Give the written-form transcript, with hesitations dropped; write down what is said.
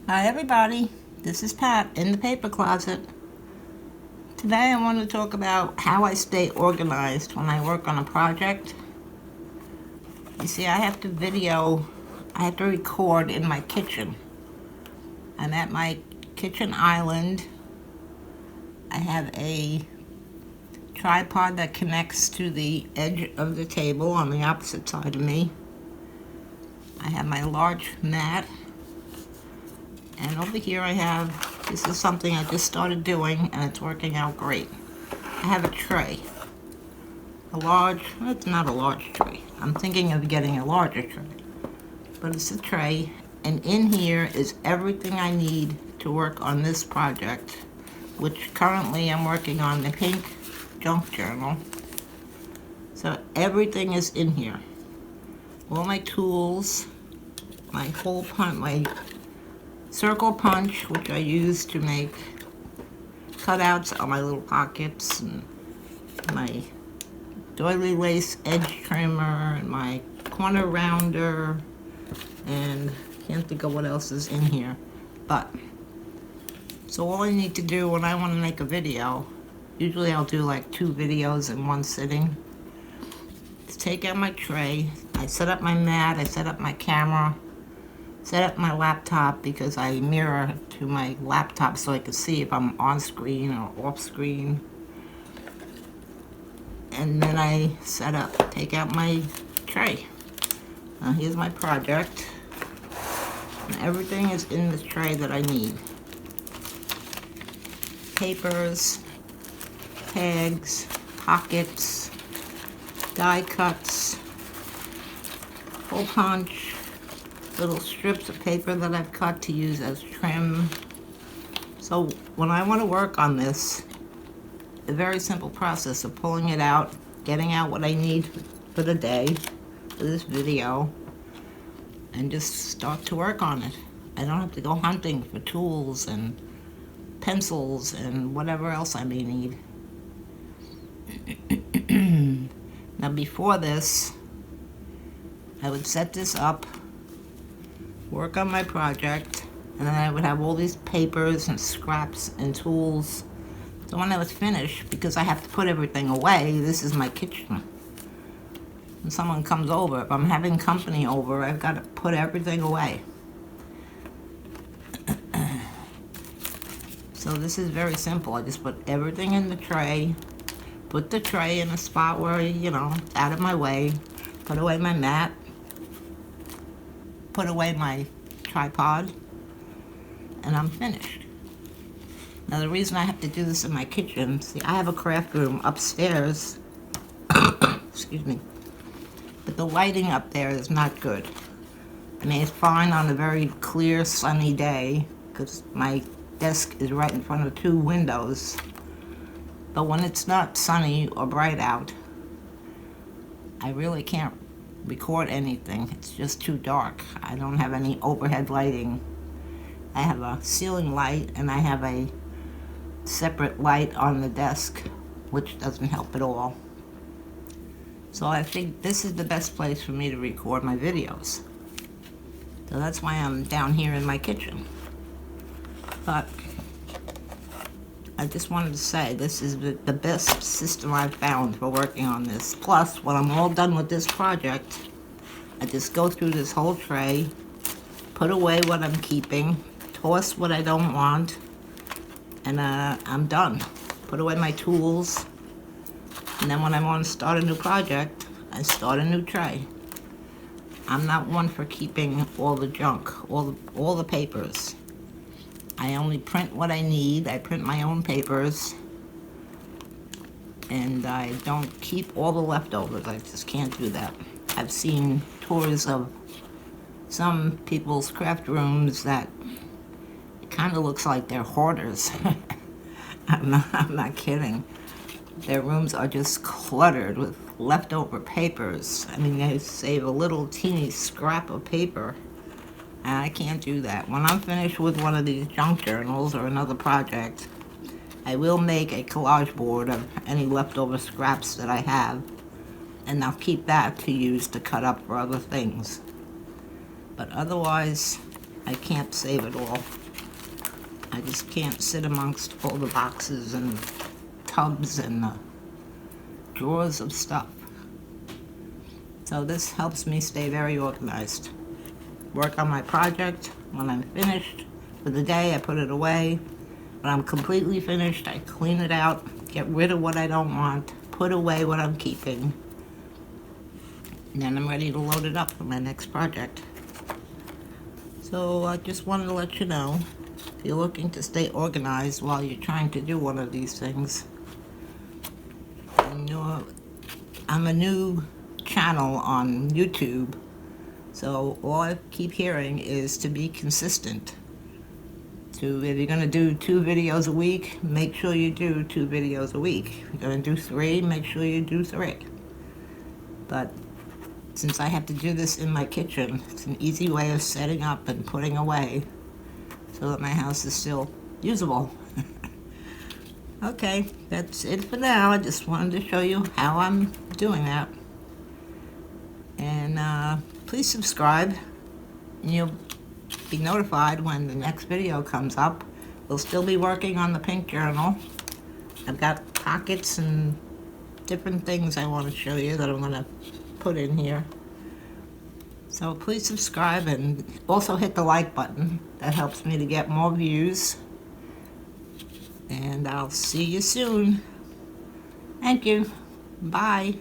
Hi everybody, this is Pat in the paper closet. Today I want to talk about how I stay organized when I work on a project. You see, I have to record in my kitchen. I'm at my kitchen island. I have a tripod that connects to the edge of the table on the opposite side of me. I have my large mat. And over here this is something I just started doing and it's working out great. I have a tray. It's not a large tray. I'm thinking of getting a larger tray. But it's a tray, and in here is everything I need to work on this project, which currently I'm working on the pink junk journal. So everything is in here. All my tools, my circle punch, which I use to make cutouts on my little pockets, and my doily lace edge trimmer, and my corner rounder, and can't think of what else is in here. But so all I need to do when I want to make a video, usually I'll do like 2 videos in one sitting, is take out my tray. I set up my mat, I set up my camera, set up my laptop because I mirror to my laptop so I can see if I'm on screen or off screen. And then I take out my tray. Now here's my project. And everything is in this tray that I need. Papers, tags, pockets, die cuts, hole punch, little strips of paper that I've cut to use as trim. So when I want to work on this, a very simple process of pulling it out, getting out what I need for the day, for this video, and just start to work on it. I don't have to go hunting for tools and pencils and whatever else I may need. Now before this, I would set this up, work on my project, and then I would have all these papers and scraps and tools. So when I was finished, because I have to put everything away, this is my kitchen. When someone comes over, if I'm having company over, I've got to put everything away. So this is very simple. I just put everything in the tray, put the tray in a spot where, it's out of my way, put away my mat, put away my tripod, and I'm finished. Now the reason I have to do this in my kitchen, see, I have a craft room upstairs, excuse me, but the lighting up there is not good. I mean, it's fine on a very clear, sunny day, because my desk is right in front of 2 windows, but when it's not sunny or bright out, I really can't record anything. It's just too dark. I don't have any overhead lighting. I have a ceiling light and I have a separate light on the desk, which doesn't help at all. So I think this is the best place for me to record my videos. So that's why I'm down here in my kitchen. But I just wanted to say this is the best system I've found for working on this. Plus, when I'm all done with this project, I just go through this whole tray, put away what I'm keeping, toss what I don't want, and I'm done. Put away my tools, and then when I want to start a new project, I start a new tray. I'm not one for keeping all the junk, all the papers. I only print what I need. I print my own papers, and I don't keep all the leftovers. I just can't do that. I've seen tours of some people's craft rooms that it kind of looks like they're hoarders. I'm not kidding. Their rooms are just cluttered with leftover papers. I mean, they save a little teeny scrap of paper, and I can't do that. When I'm finished with one of these junk journals or another project, I will make a collage board of any leftover scraps that I have, and I'll keep that to use to cut up for other things. But otherwise, I can't save it all. I just can't sit amongst all the boxes and tubs and drawers of stuff. So this helps me stay very organized. Work on my project. When I'm finished for the day, I put it away. When I'm completely finished, I clean it out, get rid of what I don't want, put away what I'm keeping. And then I'm ready to load it up for my next project. So I just wanted to let you know, if you're looking to stay organized while you're trying to do one of these things, I'm a new channel on YouTube, so all I keep hearing is to be consistent. If you're going to do 2 videos a week, make sure you do 2 videos a week. If you're going to do 3, make sure you do 3. But since I have to do this in my kitchen, it's an easy way of setting up and putting away so that my house is still usable. Okay, that's it for now. I just wanted to show you how I'm doing that. And please subscribe, and you'll be notified when the next video comes up. We'll still be working on the pink journal. I've got pockets and different things I want to show you that I'm going to put in here. So please subscribe and also hit the like button. That helps me to get more views. And I'll see you soon. Thank you. Bye.